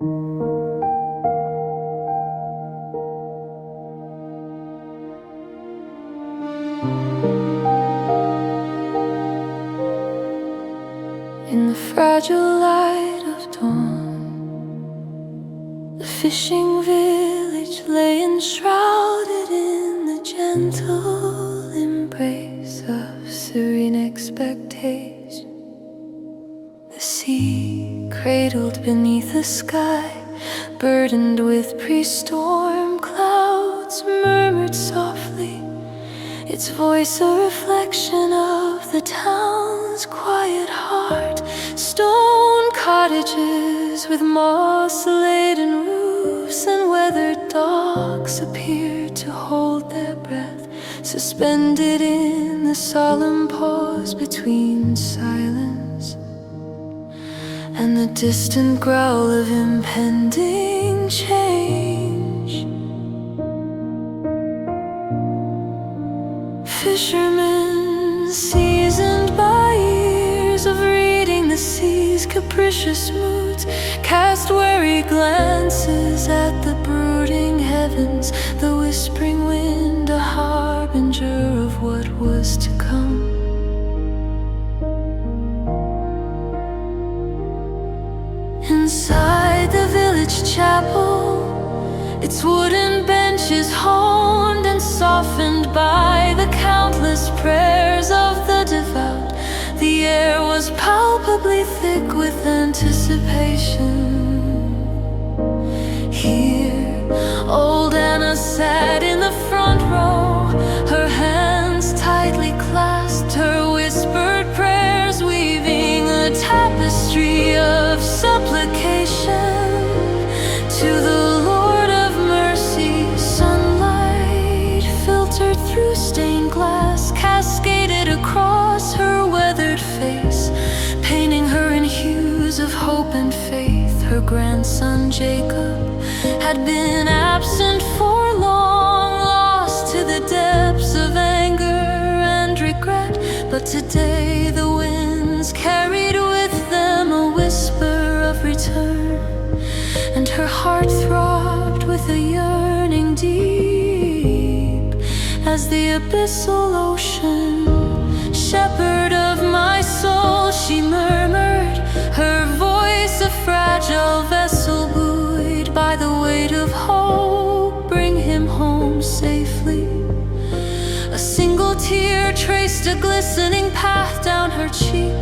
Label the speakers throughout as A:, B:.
A: In the fragile light of dawn, the fishing village lay enshrouded in the gentle embrace of serene expectation. The sea, cradled beneath the sky, burdened with pre-storm clouds, murmured softly, its voice a reflection of the town's quiet heart. Stone cottages with moss-laden roofs and weathered docks appeared to hold their breath, suspended in the solemn pause between silence and the distant growl of impending change. Fishermen, seasoned by years of reading the sea's capricious moods, cast wary glances at the brooding heavens, the whispering wind a harbinger of what was to come. Inside the village chapel, its wooden benches honed and softened by the countless prayers of the devout, the air was palpably thick with anticipation. Here, old Anna sat in the front row, her hands tightly clasped, her whispered prayers weaving a tapestry of supplication to the Lord of mercy. Sunlight filtered through stained glass, cascaded across her weathered face, painting her in hues of hope and faith. Her grandson Jacob had been absent for long, lost to the depths of anger and regret, but today the winds carried with them a whisper of return, and her heart throbbed with a yearning deep as the abyssal ocean. Shepherd of my soul, she murmured, her voice a fragile vessel buoyed by the weight of hope. Bring him home safely. A single tear traced a glistening path down her cheek,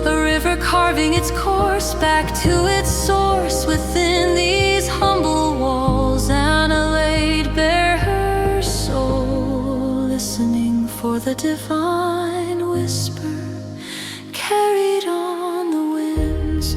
A: a river carving its course back to its source. Within these humble walls, Anna laid bare her soul, listening for the divine whisper carried on the winds.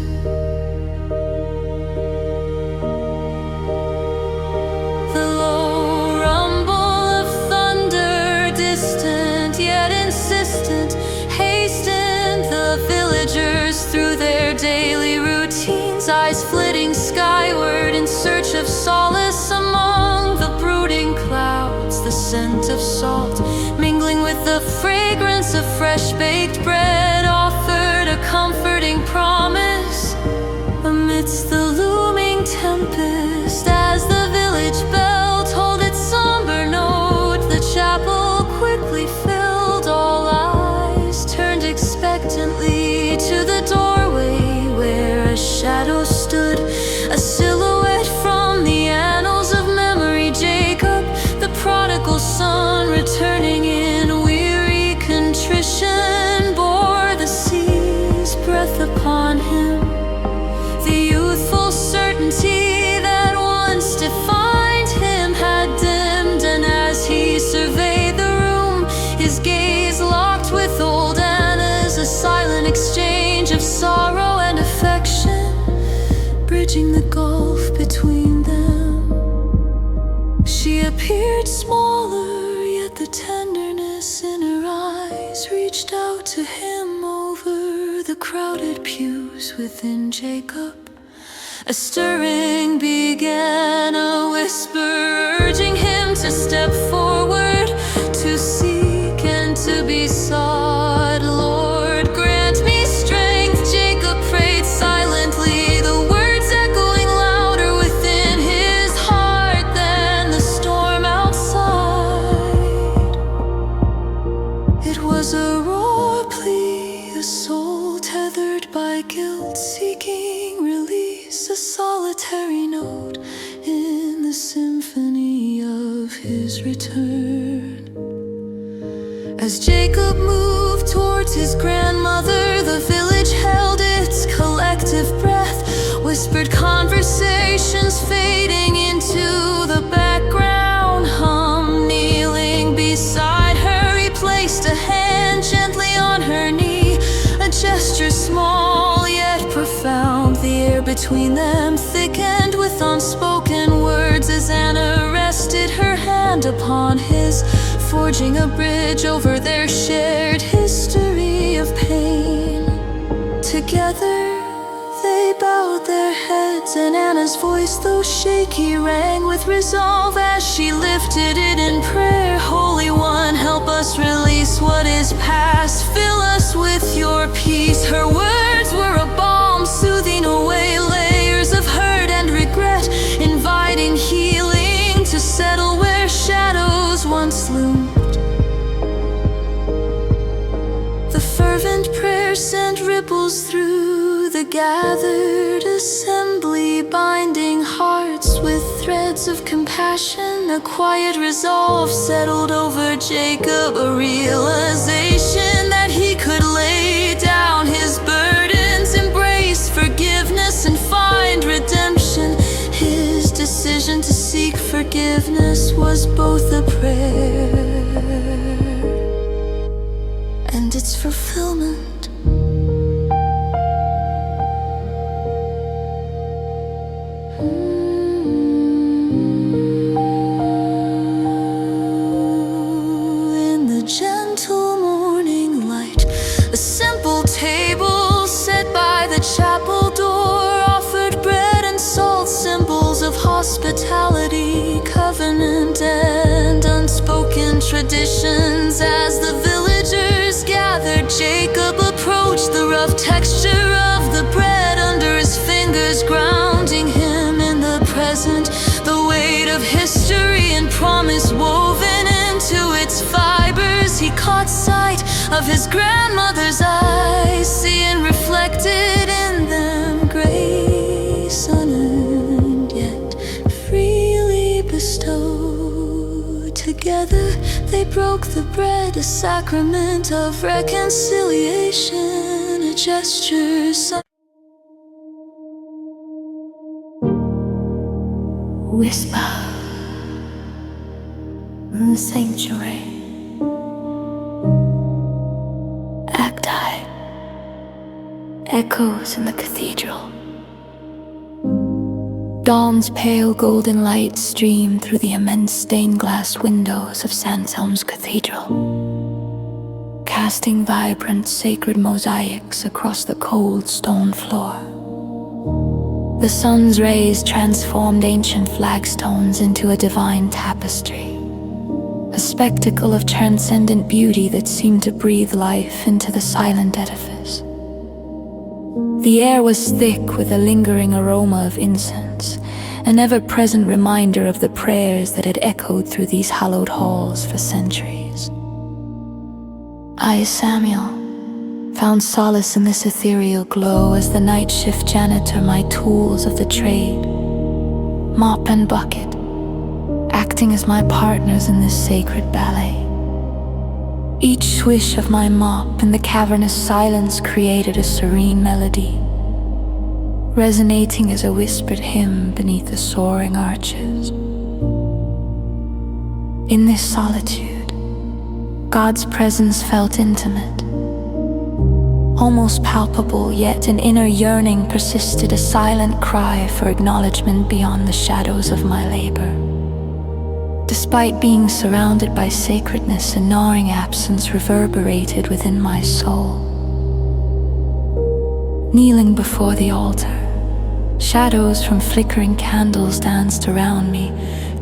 A: The low rumble of thunder, distant yet insistent, hastened the villagers through their daily routines, eyes flitting skyward in search of solace among the brooding clouds. The scent of salt mingling with the fragrance of fresh-baked bread offered a comforting promise amidst the looming tempest. As the village bell tolled its somber note, the chapel quickly filled. All eyes turned expectantly to the doorway where a shadow stood, a silhouette from the annals of memory. Jacob, the prodigal son, returning in weary contrition, bore the sea's breath upon him. The youthful certainty that once defined him had dimmed, and as he surveyed the room, his gaze locked with old Anna's, a silent exchange of sorrow and affection, bridging the gulf between them. She appeared smaller, yet the tenderness in her eyes reached out to him over the crowded pews within Jacob. A stirring began, a whisper urging him to step forward, to seek and to be sought. Lord, grant me strength, Jacob prayed silently, the words echoing loud by guilt, seeking release, a solitary note in the symphony of his return. As Jacob moved towards his grandmother, the village held its collective breath, whispered conversations fading into the background hum. Kneeling beside her, he placed a hand gently on her knee, a gesture small yet profound. The air between them thickened with unspoken words as Anna rested her hand upon his, forging a bridge over their shared history of pain. Together they bowed their heads, and Anna's voice, though shaky, rang with resolve as she lifted it in prayer. Holy One, help us release what is past, fill us with your peace. Her words were a balm, soothing away layers of hurt and regret, inviting healing to settle where shadows once loomed. The fervent prayer sent ripples through the gathered assembly, binding hearts with threads of compassion. A quiet resolve settled over Jacob, a realization that he could lay down his burdens, embrace forgiveness, and find redemption. His decision to seek forgiveness was both a prayer and its fulfillment. In the gentle morning light, a simple table set by the chapel door offered bread and salt, symbols of hospitality, covenant, and unspoken traditions. As the villagers gathered, Jacob approached the rough texture of the bread under his fingers, grounding him in the present, the weight of history and promise woven into its fibers. He caught sight of his grandmother's eyes, seeing reflected in them grace unearned yet freely bestowed. Together they broke the bread, a sacrament of reconciliation, a gesture. Whisper in the sanctuary. Acti echoes in the cathedral. Dawn's pale golden light streamed through the immense stained glass windows of St. Anselm's Cathedral, casting vibrant sacred mosaics across the cold stone floor. The sun's rays transformed ancient flagstones into a divine tapestry, a spectacle of transcendent beauty that seemed to breathe life into the silent edifice. The air was thick with a lingering aroma of incense, an ever-present reminder of the prayers that had echoed through these hallowed halls for centuries. I, Samuel, found solace in this ethereal glow as the night shift janitor, my tools of the trade, mop and bucket, acting as my partners in this sacred ballet. Each swish of my mop in the cavernous silence created a serene melody, resonating as a whispered hymn beneath the soaring arches. In this solitude, God's presence felt intimate, almost palpable, yet an inner yearning persisted, a silent cry for acknowledgement beyond the shadows of my labor. Despite being surrounded by sacredness, a gnawing absence reverberated within my soul. Kneeling before the altar, shadows from flickering candles danced around me,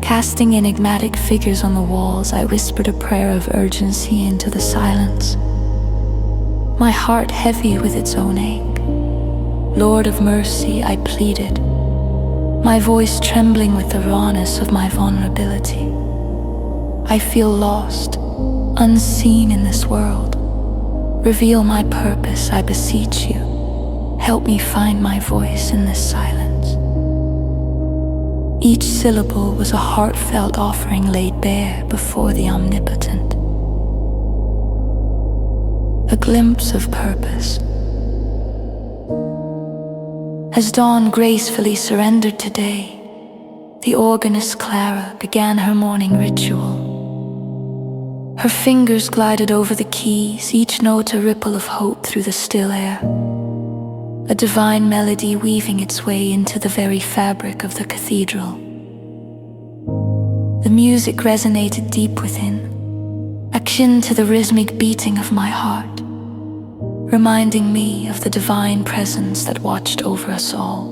A: casting enigmatic figures on the walls. I whispered a prayer of urgency into the silence, my heart heavy with its own ache. Lord of mercy, I pleaded, my voice trembling with the rawness of my vulnerability. I feel lost, unseen in this world. Reveal my purpose, I beseech you. help me find my voice in this silence. Each syllable was a heartfelt offering laid bare before the omnipotent. A glimpse of purpose. As dawn gracefully surrendered today, the organist Clara began her morning ritual. Her fingers glided over the keys, each note a ripple of hope through the still air. A divine melody weaving its way into the very fabric of the cathedral. The music resonated deep within, akin to the rhythmic beating of my heart, reminding me of the divine presence that watched over us all.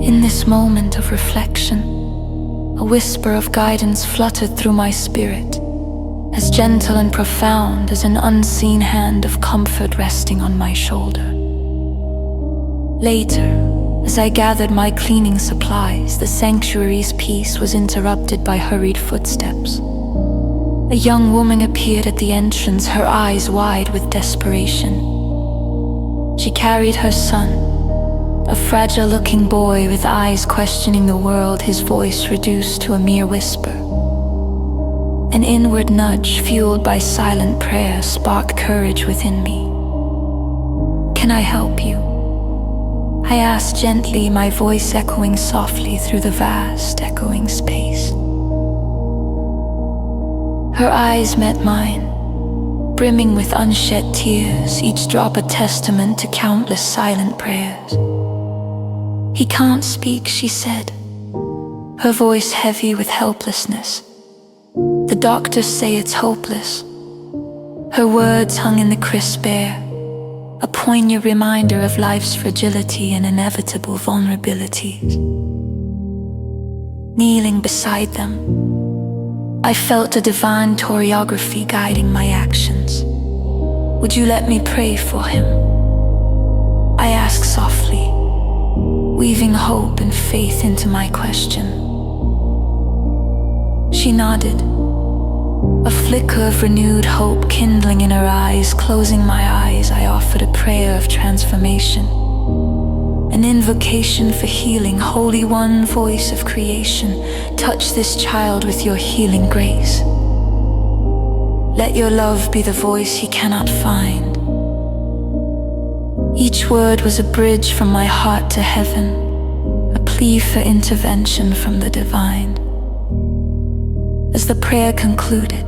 A: In this moment of reflection, a whisper of guidance fluttered through my spirit, as gentle and profound as an unseen hand of comfort resting on my shoulder. Later, as I gathered my cleaning supplies, the sanctuary's peace was interrupted by hurried footsteps. A young woman appeared at the entrance, her eyes wide with desperation. She carried her son, a fragile-looking boy with eyes questioning the world, his voice reduced to a mere whisper. An inward nudge, fueled by silent prayer, sparked courage within me. "Can I help you?" I asked gently, my voice echoing softly through the vast, echoing space. Her eyes met mine, brimming with unshed tears, each drop a testament to countless silent prayers. "He can't speak," she said, her voice heavy with helplessness. "The doctors say it's hopeless." Her words hung in the crisp air, a poignant reminder of life's fragility and inevitable vulnerabilities. Kneeling beside them, I felt a divine choreography guiding my actions. "Would you let me pray for him?" I asked softly, weaving hope and faith into my question. She nodded, a flicker of renewed hope kindling in her eyes. Closing my eyes, I offered a prayer of transformation, an invocation for healing. "Holy One, voice of creation, touch this child with your healing grace. Let your love be the voice he cannot find." Each word was a bridge from my heart to heaven, a plea for intervention from the divine. As the prayer concluded,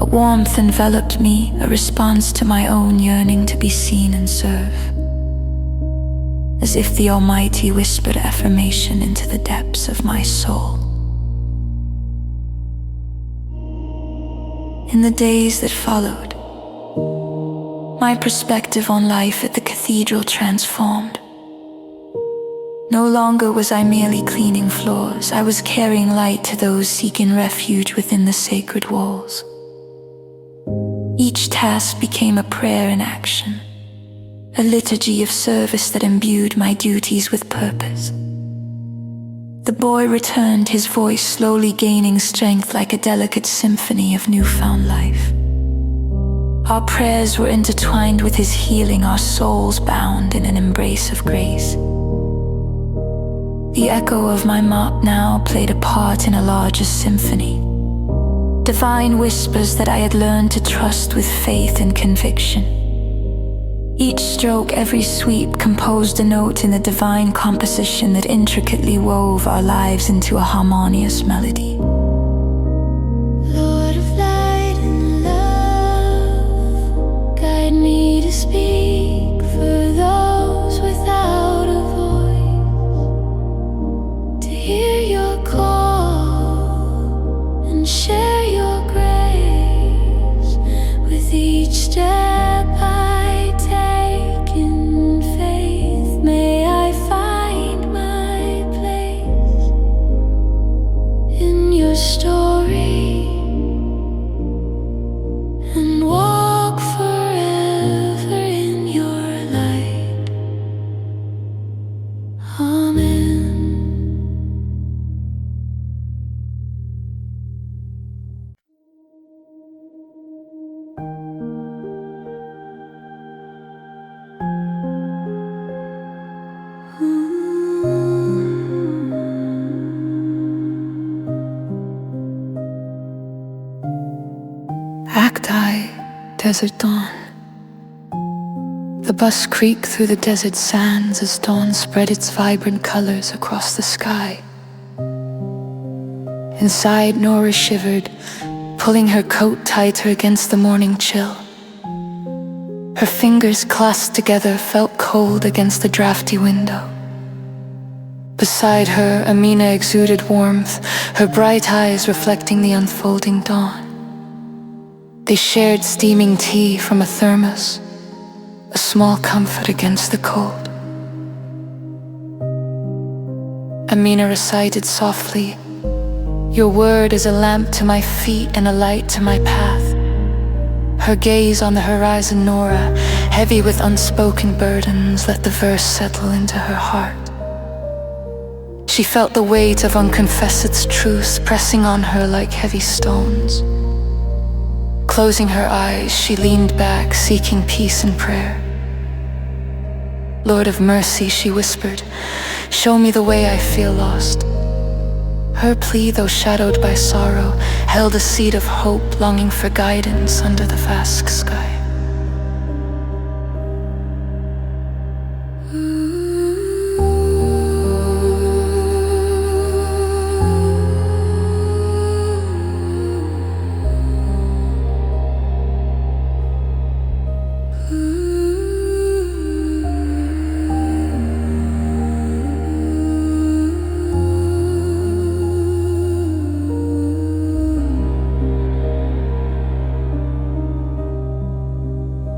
A: a warmth enveloped me, a response to my own yearning to be seen and serve. As if the Almighty whispered affirmation into the depths of my soul. In the days that followed, my perspective on life at the cathedral transformed. No longer was I merely cleaning floors, I was carrying light to those seeking refuge within the sacred walls. Each task became a prayer in action, a liturgy of service that imbued my duties with purpose. The boy returned, his voice slowly gaining strength like a delicate symphony of newfound life. Our prayers were intertwined with his healing, our souls bound in an embrace of grace. The echo of my mop now played a part in a larger symphony. Divine whispers that I had learned to trust with faith and conviction. Each stroke, every sweep composed a note in the divine composition that intricately wove our lives into a harmonious melody. Lord of light and love, guide me to speak for those without a voice, to hear your call and share your grace with each step I take in faith. May I find my place in your story and walk forever in Desert dawn. The bus creaked through the desert sands as dawn spread its vibrant colors across the sky. Inside, Nora shivered, pulling her coat tighter against the morning chill. Her fingers clasped together felt cold against the drafty window. Beside her, Amina exuded warmth, her bright eyes reflecting the unfolding dawn. They shared steaming tea from a thermos, a small comfort against the cold. Amina recited softly, "Your word is a lamp to my feet and a light to my path." Her gaze on the horizon, Nora, heavy with unspoken burdens, let the verse settle into her heart. She felt the weight of unconfessed truths pressing on her like heavy stones. Closing her eyes, she leaned back, seeking peace and prayer. "Lord of mercy," she whispered, "show me the way I feel lost." Her plea, though shadowed by sorrow, held a seed of hope, longing for guidance under the vast sky.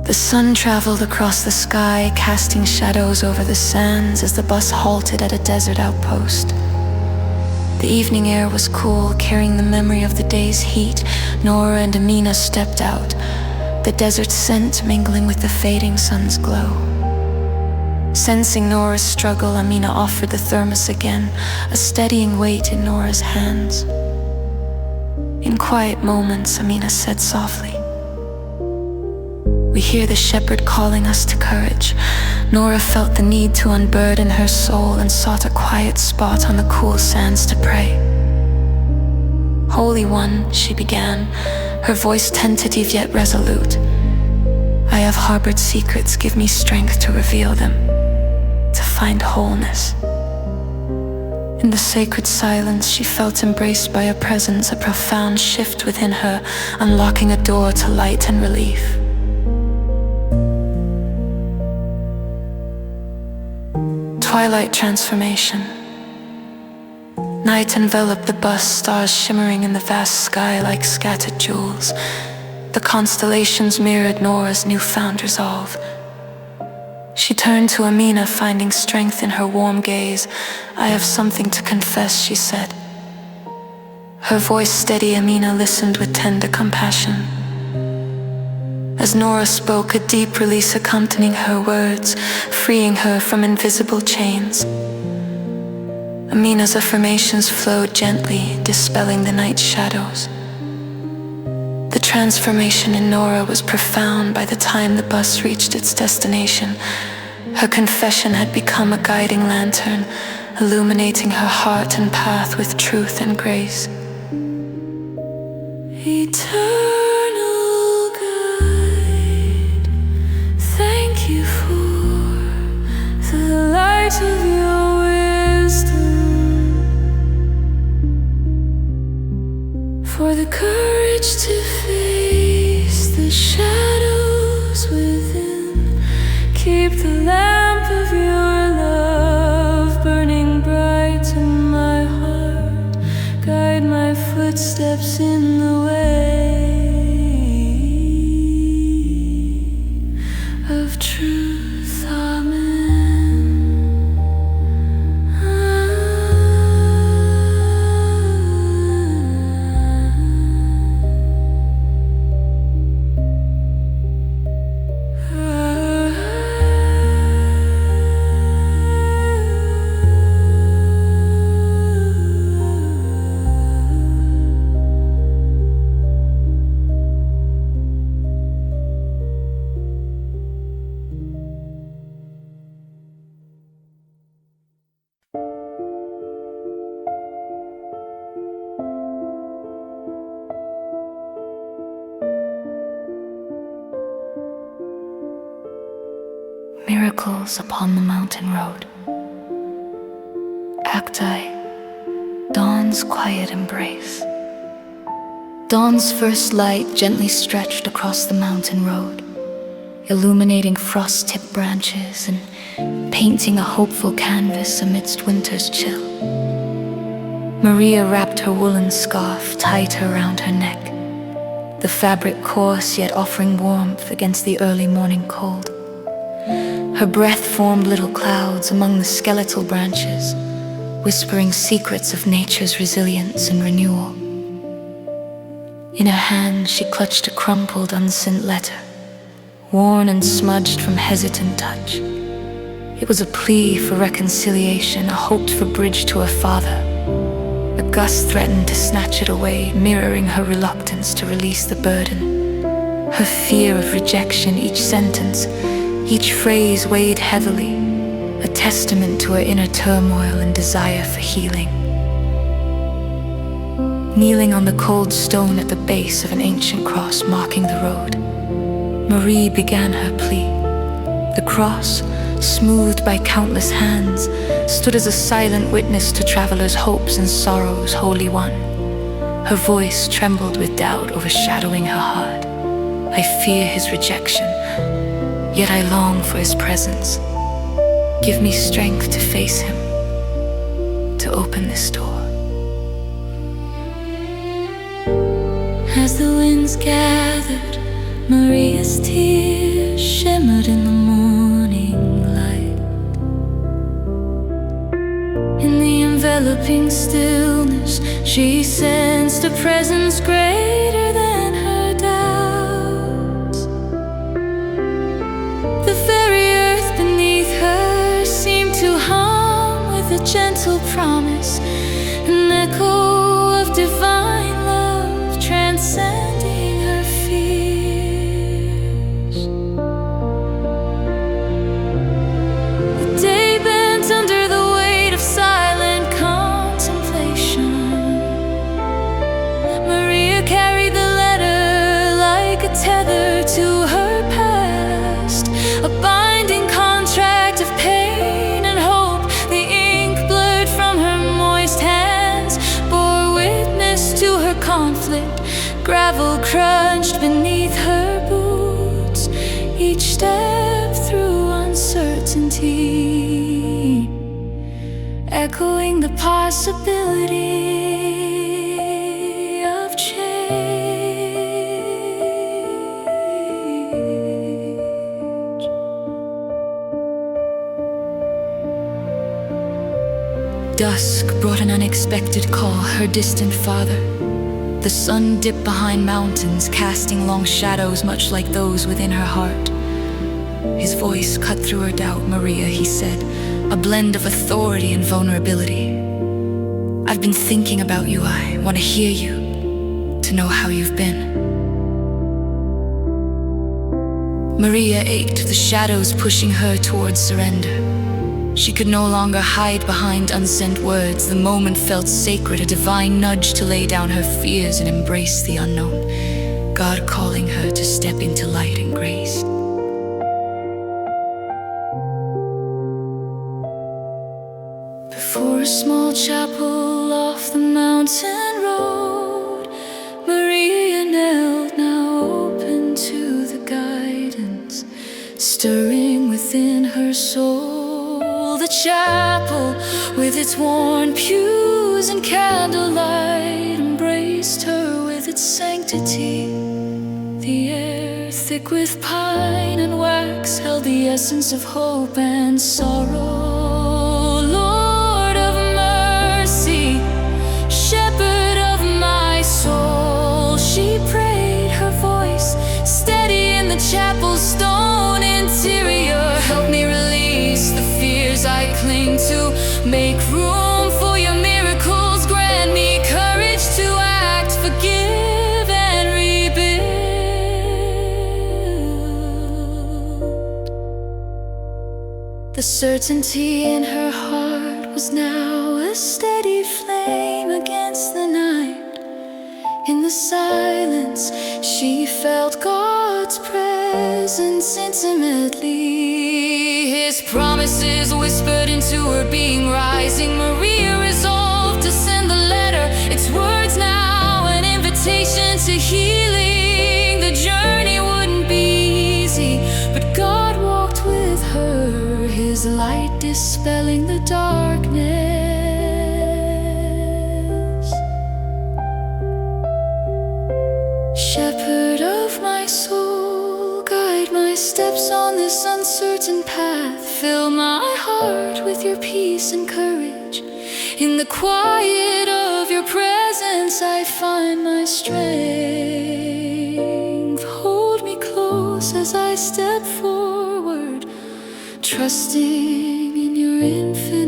A: The sun traveled across the sky, casting shadows over the sands as the bus halted at a desert outpost. The evening air was cool, carrying the memory of the day's heat. Nora and Amina stepped out, the desert scent mingling with the fading sun's glow. Sensing Nora's struggle, Amina offered the thermos again, a steadying weight in Nora's hands. In quiet moments, Amina said softly, "We hear the shepherd calling us to courage." Nora felt the need to unburden her soul and sought a quiet spot on the cool sands to pray. "Holy One," she began, her voice tentative yet resolute, "I have harbored secrets, give me strength to reveal them, to find wholeness." In the sacred silence, she felt embraced by a presence, a profound shift within her, unlocking a door to light and relief. Twilight transformation. Night enveloped the bus, stars shimmering in the vast sky like scattered jewels. The constellations mirrored Nora's newfound resolve. She turned to Amina, finding strength in her warm gaze. "I have something to confess," she said. Her voice steady, Amina listened with tender compassion. As Nora spoke, a deep release accompanying her words, freeing her from invisible chains. Amina's affirmations flowed gently, dispelling the night's shadows. The transformation in Nora was profound by the time the bus reached its destination. Her confession had become a guiding lantern, illuminating her heart and path with truth and grace. Eternal guide, thank you for the light of your wisdom, for the courage to face the shadows within. Keep the lamp of your love burning bright in my heart. Guide my footsteps in the way of truth. Amen. Miracles upon the mountain road. Acti, dawn's quiet embrace. Dawn's first light gently stretched across the mountain road, illuminating frost-tipped branches and painting a hopeful canvas amidst winter's chill. Maria wrapped her woolen scarf tighter around her neck, the fabric coarse yet offering warmth against the early morning cold. Her breath formed little clouds among the skeletal branches, whispering secrets of nature's resilience and renewal. In her hand, she clutched a crumpled, unsent letter, worn and smudged from hesitant touch. It was a plea for reconciliation, a hoped-for bridge to her father. A gust threatened to snatch it away, mirroring her reluctance to release the burden. Her fear of rejection, each sentence, each phrase weighed heavily, a testament to her inner turmoil and desire for healing. Kneeling on the cold stone at the base of an ancient cross marking the road, Marie began her plea. The cross, smoothed by countless hands, stood as a silent witness to travelers' hopes and sorrows, Holy One. Her voice trembled with doubt overshadowing her heart. I fear his rejection, yet I long for his presence. Give me strength to face him, to open this door. As the winds gathered, Maria's tears shimmered in the morning light. In the enveloping stillness, she sensed a presence greater than her doubts. The very earth beneath her seemed to hum with a gentle promise, an echo of divine love transcending her fears. The day bent under the weight of silent contemplation. Maria carried the letter like a tether to her past, a binding contract of pain and hope. The ink blurred from her moist hands bore witness to her conflict. Gravel crunched beneath her boots, each step through uncertainty, echoing the possibility of change. Dusk brought an unexpected call, her distant father. The sun dipped behind mountains, casting long shadows much like those within her heart. His voice cut through her doubt. Maria, he said, a blend of authority and vulnerability. I've been thinking about you. I want to hear you, to know how you've been. Maria ached, the shadows pushing her towards surrender. She could no longer hide behind unsent words. The moment felt sacred, a divine nudge to lay down her fears and embrace the unknown. God calling her to step into light and grace. Before a small chapel off the mountain road, Maria knelt, now open to the guidance stirring within her soul. The chapel, with its worn pews and candlelight, embraced her with its sanctity. The air, thick with pine and wax, held the essence of hope and sorrow. Lord of mercy, shepherd of my soul, she prayed, her voice steady in the chapel's stone interior. Help me release the fears I cling to, make room for your miracles, grant me courage to act, forgive and rebuild. The certainty in her heart was now a steady flame against the night. In the silence, she felt God's presence intimately. His promises whispered into her being, rising. Maria resolved to send the letter. Its words now an invitation to healing. The journey wouldn't be easy, but God walked with her, His light dispelling the darkness. Shepherd of my soul, guide my steps on this uncertain path. Fill my heart with your peace and courage. In the quiet of your presence I find my strength. Hold me close as I step forward, trusting in your infinite